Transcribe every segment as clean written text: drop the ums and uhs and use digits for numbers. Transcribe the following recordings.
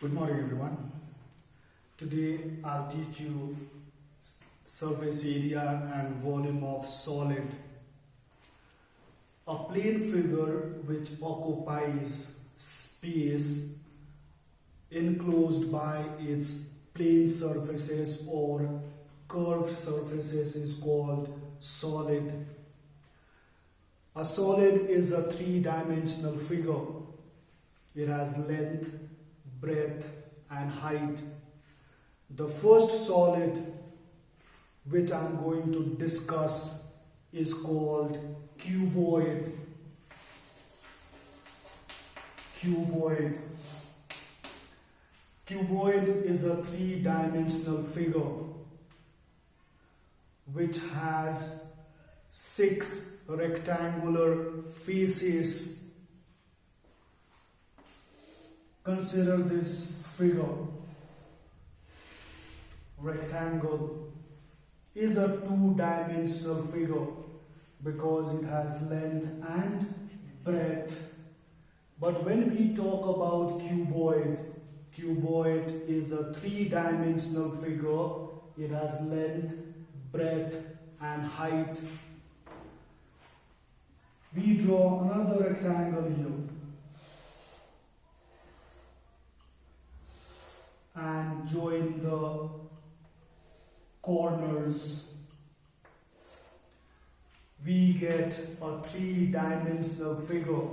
Good morning everyone. Today I'll teach you surface area and volume of solid. A plane figure which occupies space enclosed by its plane surfaces or curved surfaces is called solid. A solid is a three-dimensional figure. It has length, breadth and height. The first solid which I'm going to discuss is called cuboid. Cuboid. Cuboid is a three-dimensional figure which has 6 rectangular faces. Consider this figure. Rectangle is a two-dimensional figure because it has length and breadth. But when we talk about cuboid, cuboid is a three-dimensional figure. It has length, breadth and height. We draw another rectangle here and join the corners. We get a three-dimensional figure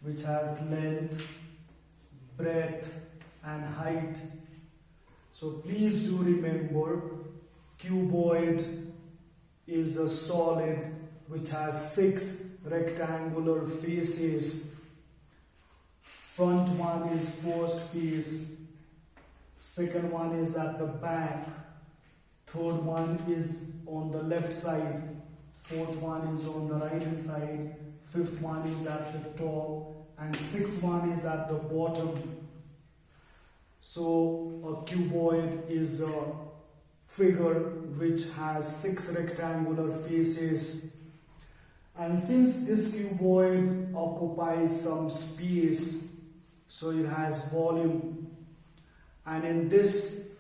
which has length, breadth and height. So please do remember, cuboid is a solid which has 6 rectangular faces. Front one is first face, second one is at the back, third one is on the left side, fourth one is on the right hand side, fifth one is at the top and sixth one is at the bottom. So a cuboid is a figure which has 6 rectangular faces. And since this cuboid occupies some space, so it has volume. And in this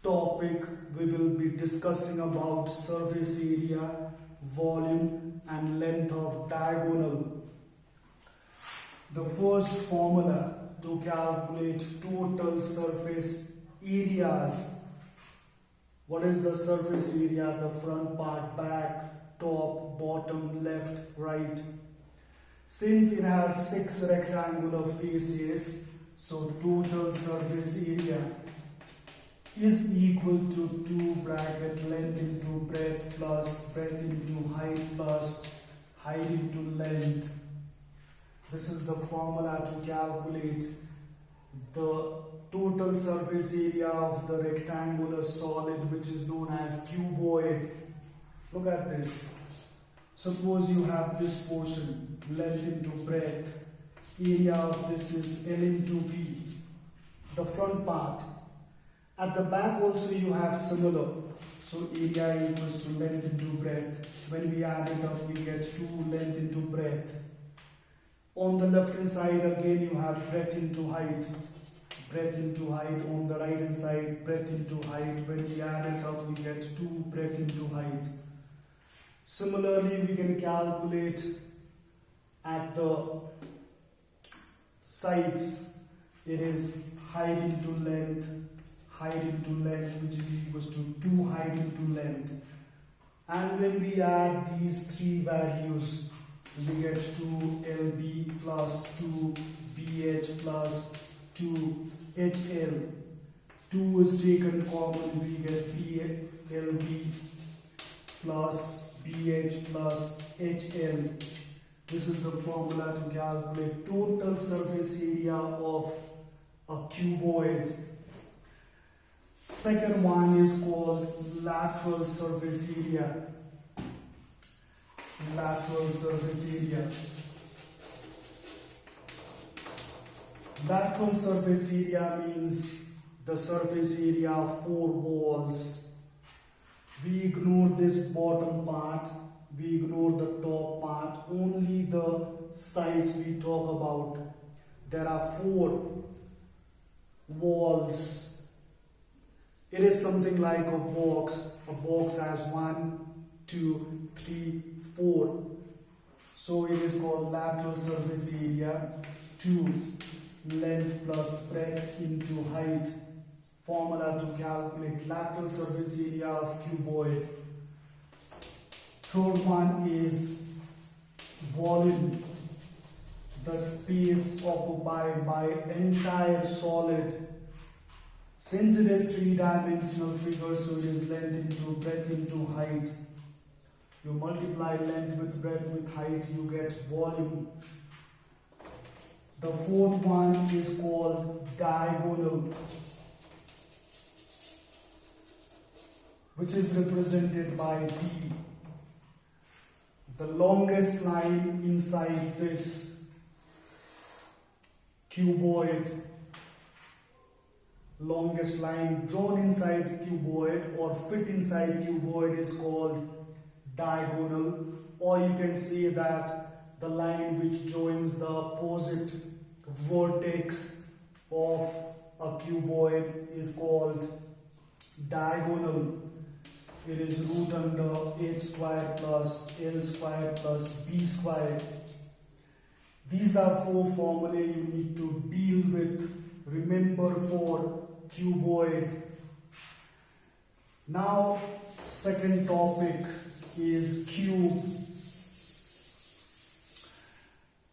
topic, we will be discussing about surface area, volume and length of diagonal. The first formula to calculate total surface areas. What is the surface area? The front part, back, top, bottom, left, right. Since it has 6 rectangular faces, so total surface area is equal to 2 bracket length into breadth plus breadth into height plus height into length. This is the formula to calculate the total surface area of the rectangular solid which is known as cuboid. Look at this. Suppose you have this portion, length into breadth. Area of this is L into B, the front part. At the back also you have similar. So area equals to length into breadth. When we add it up, we get 2 length into breadth. On the left hand side again you have breadth into height. Breadth into height. On the right hand side, breadth into height. When we add it up, we get 2 breadth into height. Similarly, we can calculate at the sides. It is height into length, which is equals to 2 height into length. And when we add these 3 values, we get 2LB plus 2BH plus 2HL. 2 is taken common, we get BLB plus BH plus HL. This is the formula to calculate total surface area of a cuboid. Second one is called lateral surface area. Lateral surface area. Lateral surface area means the surface area of 4 walls. We ignore this bottom part, we ignore the top part, only the sides we talk about. There are 4 walls. It is something like a box. A box has 1, 2, 3, 4. So it is called lateral surface area 2 length plus breadth into height. Formula to calculate lateral surface area of cuboid. Third one is volume, the space occupied by entire solid. Since it is three-dimensional figure, so it is length into breadth into height. You multiply length with breadth with height, you get volume. The fourth one is called diagonal, which is represented by D. The longest line inside this cuboid, longest line drawn inside cuboid or fit inside cuboid is called diagonal, or you can say that the line which joins the opposite vertex of a cuboid is called diagonal. It is root under h square plus l square plus b square. These are 4 formulae you need to deal with. Remember for cuboid. Now, second topic is cube.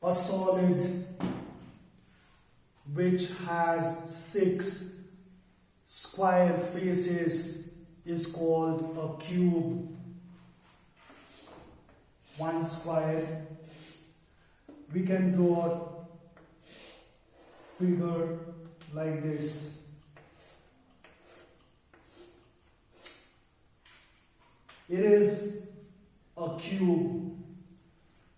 A solid which has 6 square faces is called a cube. 1 square. We can draw a figure like this. It is a cube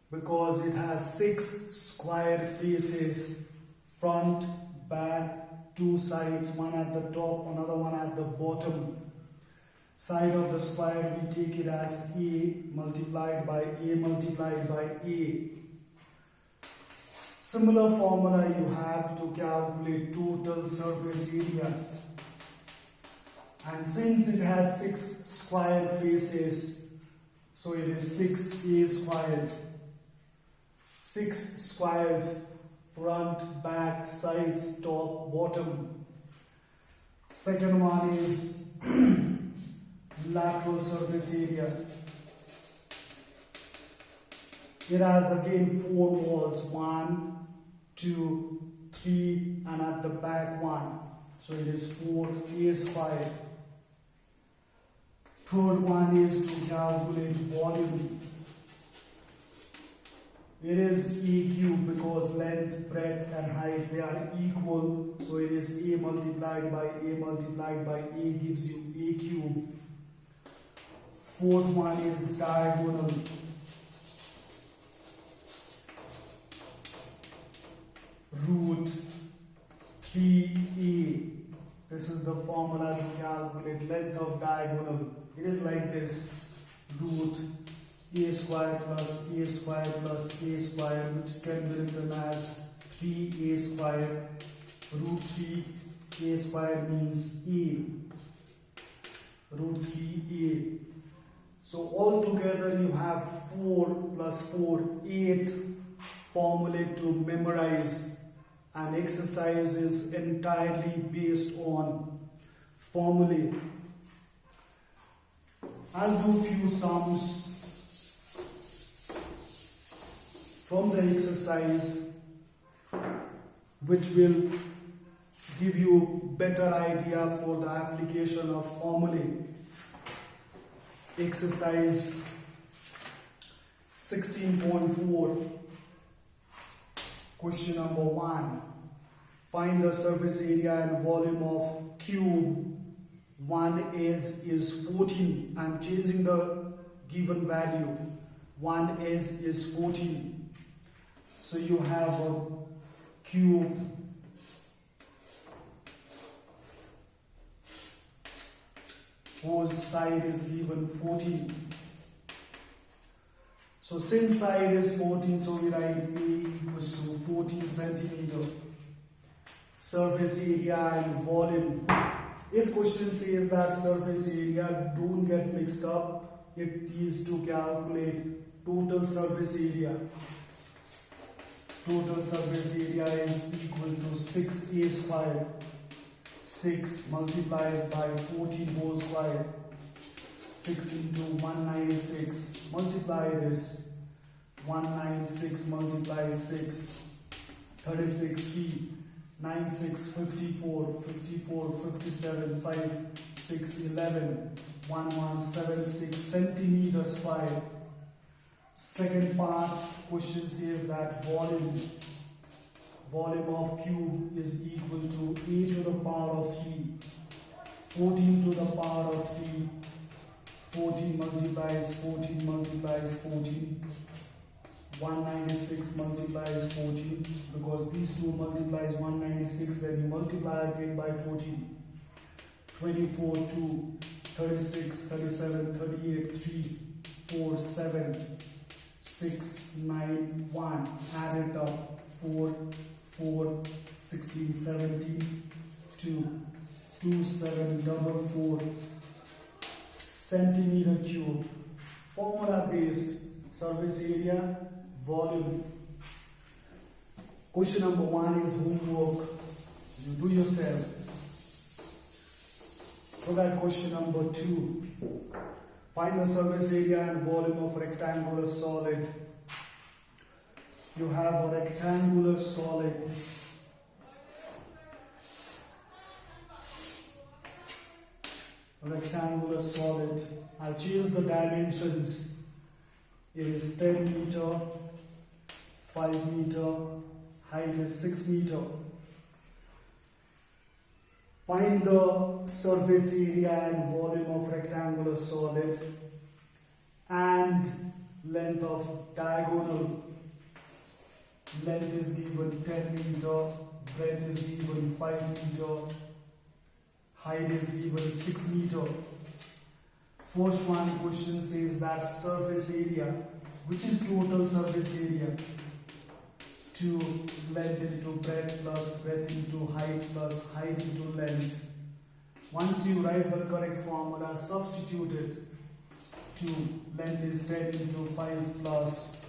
because it has 6 square faces, front, back, 2 sides, one at the top, another one at the bottom. Side of the square, we take it as A multiplied by A multiplied by A. Similar formula you have to calculate total surface area. And since it has 6 square faces, so it is 6A squared. 6 squares, front, back, sides, top, bottom. Second one is lateral surface area. It has again 4 walls, 1, 2, 3, and at the back 1. So it is 4A squared. Third one is to calculate volume. It is A cube because length, breadth and height they are equal. So it is A multiplied by A multiplied by A gives you A cube. Fourth one is diagonal. Root 3A. This is the formula to calculate length of diagonal. It is like this. Root A square plus A square plus A square, which can be written as 3A square. Root 3 A square means A. Root 3A. So altogether you have 4 plus 4, 8 formulae to memorize. And exercise is entirely based on formulae. I'll do few sums from the exercise which will give you better idea for the application of formulae. Exercise 16.4. Question number 1. Find the surface area and volume of cube. 1s is 14. I am changing the given value. 1s is 14. So you have a cube whose side is given 14. So since side is 14, so we write A equals to 14 centimeter. surface area and volume. If question says that surface area, don't get mixed up. It is to calculate total surface area. Total surface area is equal to 6a squared. 6 multiplies by 14 whole squared. 6 into 196. Multiply this. 196 multiplies 6. 36, 3. 9, 6, 54, 54, 57, 5, 6, 11, 1176 centimeters squared. Second part, question says that volume of cube is equal to a to the power of 3, 14 to the power of 3, 14 multiplies 14 multiplies 14, 196 multiplies 14, because these two multiplies 196, then you multiply again by 14. 24, 2, 36, 37, 38, 3, 4, 7, 6, 9, 1. Add it up. 4, 4, 16, 17, 2, 2, 7, double 4, centimeter cube. Formula based surface area, volume. Question number 1 is homework. You do yourself. Look at question number 2. Find the surface area and volume of rectangular solid. You have a rectangular solid. Rectangular solid. I'll change the dimensions. It is 10 meter, 5 meter, height is 6 meter. Find the surface area and volume of rectangular solid and length of diagonal. Length is given 10 meter, breadth is given 5 meter, height is given 6 meter. First one question says that surface area, which is total surface area, to length into breadth plus breadth into height plus height into length. Once you write the correct formula, substitute it. To length is 10 into 5 plus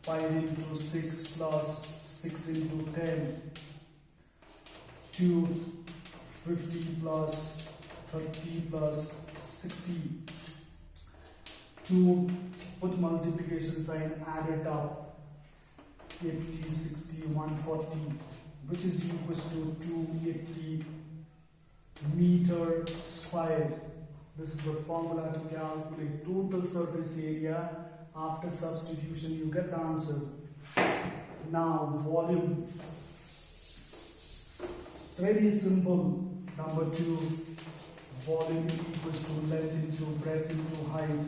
5 into 6 plus 6 into 10. To 50 plus 30 plus 60. To put multiplication sign, add it up. 80, 60, 140, which is equals to 280 meter squared. This is the formula to calculate total surface area. After substitution, you get the answer. Now, volume. It's very simple. Number 2, volume equals to length into breadth into height.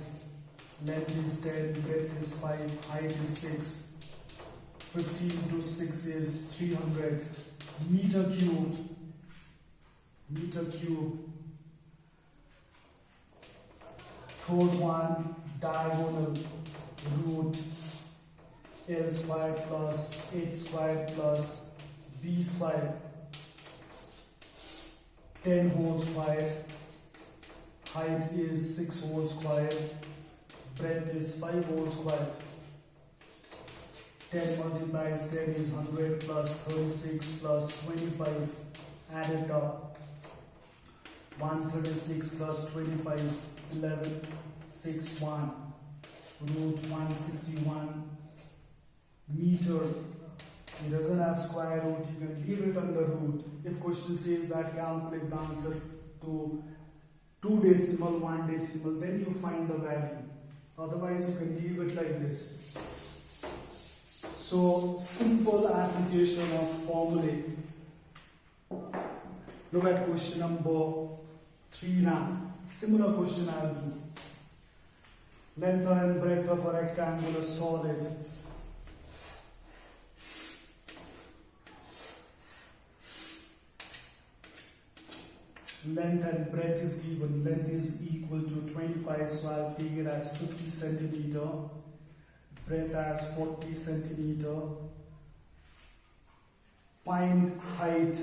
Length is 10, breadth is 5, height is 6. 50 into 6 is 300 meter cube. Meter cube. Third one, diagonal, root L squared plus H squared plus B squared. 10 whole squared. Height is 6 whole squared. Breadth is 5 whole squared. 10 multiplies 10 is 100 plus 36 plus 25. Add it up. 136 plus 25, 11, 6, 1. Root 161 meter. It doesn't have square root. You can leave it under root. If question says that calculate the answer to 2 decimal, 1 decimal, then you find the value. Otherwise, you can leave it like this. So, simple application of formulae. Look at question number 3 now. Similar question I'll do. Length and breadth of a rectangular solid. Length and breadth is given. Length is equal to 25, so I'll take it as 50 centimeter. Breadth as 40 centimeter. Find height.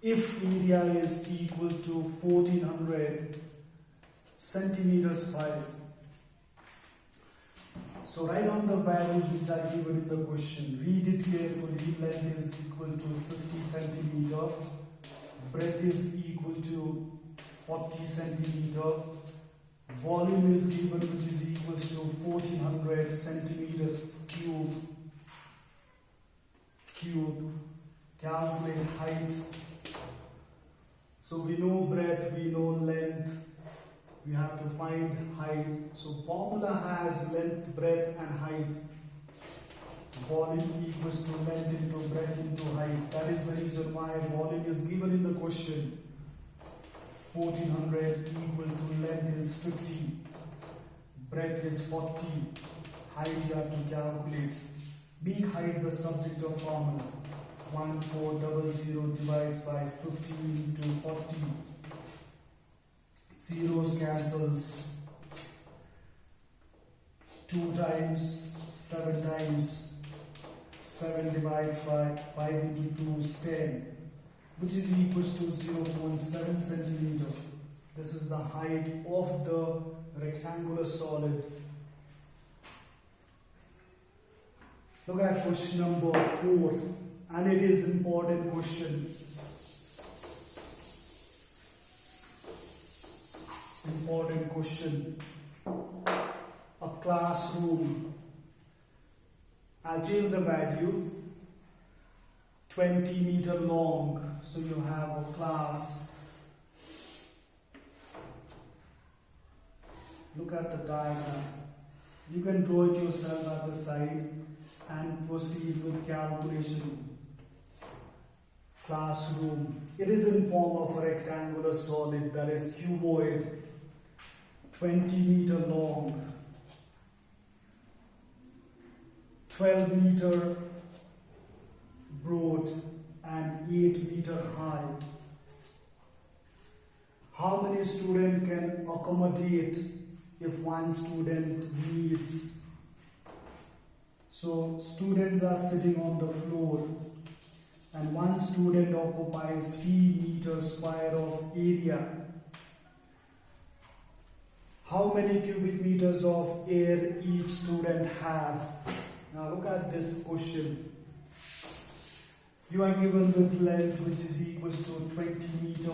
if area is equal to 1400 centimeters square. So write down the values which are given in the question. Read it carefully. Length is equal to 50 centimeter. Breadth is equal to 40 centimeter. Volume is given which is equal to 1400 centimeters cube. Calculate height. So we know breadth, we know length. We have to find height. So formula has length, breadth and height. Volume equals to length into breadth into height. That is the reason why volume is given in the question. 1400 equal to length is 50. Breadth is 40. Height you have to calculate. Make height the subject of formula. 1400 divides by 50 into 40. Zeros cancels. 2 times, 7 times. 7 divides by 5 into 2 is 10, which is equals to 0.7 centimeter. This is the height of the rectangular solid. Look at question number 4, and it is important question. Important question. A classroom. I'll change the value. 20 meter long. So you have a class. Look at the diagram. You can draw it yourself at the side and proceed with calculation. Classroom. It is in form of a rectangular solid, that is cuboid. 20 meter long, 12 meter broad and 8 meter high. How many students can accommodate if one student needs? So students are sitting on the floor and one student occupies 3 meters square of area. How many cubic meters of air each student have? Now look at this question. You are given with length which is equals to 20 meter.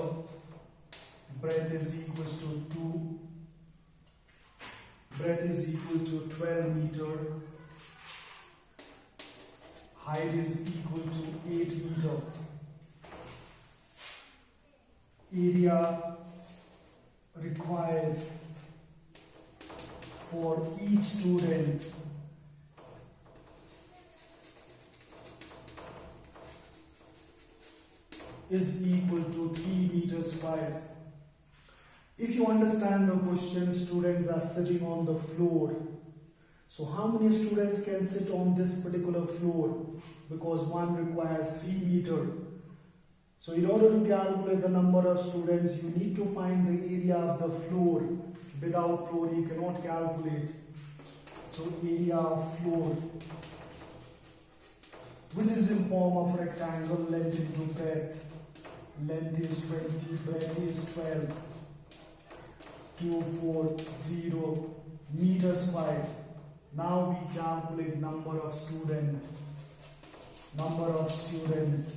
Breadth is equals to 2. Breadth is equal to 12 meter. Height is equal to 8 meter. Area required for each student is equal to 3 meters square. If you understand the question, students are sitting on the floor. So how many students can sit on this particular floor? Because one requires 3 meters. So in order to calculate the number of students, you need to find the area of the floor. Without floor, you cannot calculate. So area of floor, which is in form of rectangle, length into breadth. Length is 20, breadth is 12. 240 meters square. Now we calculate number of student. Number of student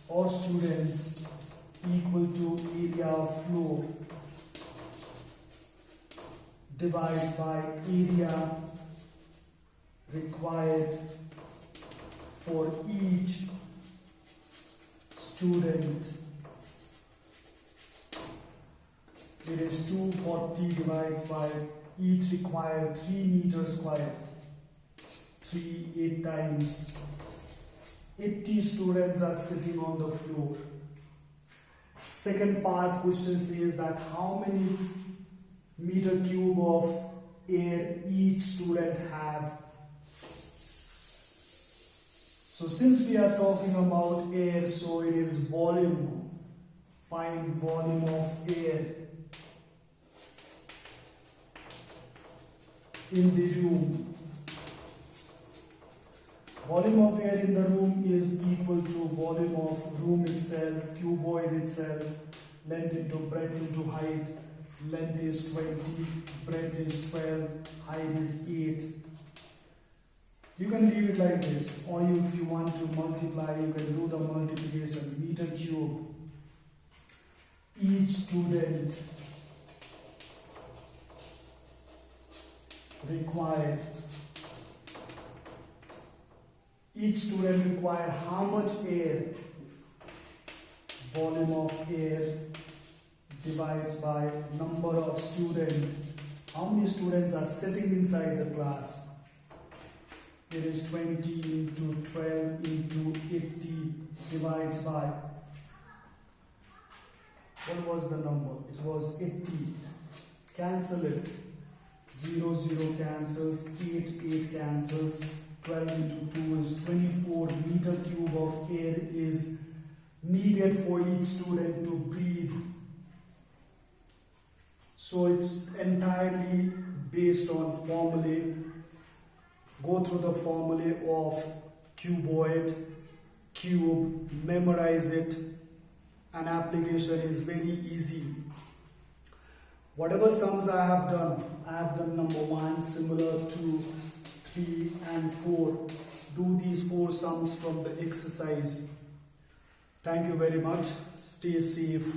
or students equal to area of floor divided by area required for each student. It is 240 divided by each required 3 meters square. 3 8 times. 80 students are sitting on the floor. Second part question says that how many meter cube of air each student have. So since we are talking about air, so it is volume. Find volume of air in the room. Volume of air in the room is equal to volume of room itself, cuboid itself, length into breadth into height. Length is 20, breadth is 12, height is 8. You can leave it like this, or if you want to multiply, you can do the multiplication. Meter cube. Each student required how much air? Volume of air divides by number of students. How many students are sitting inside the class? It is 20 into 12 into 80 divides by, what was the number? It was 80. Cancel it. 0, 0 cancels, 8, 8 cancels, 12 into 2 is 24 meter cube of air is needed for each student to breathe. So it's entirely based on formulae. Go through the formulae of cuboid, cube, memorize it, and application is very easy. Whatever sums I have done number 1, similar to 3 and 4. Do these 4 sums from the exercise. Thank you very much. Stay safe.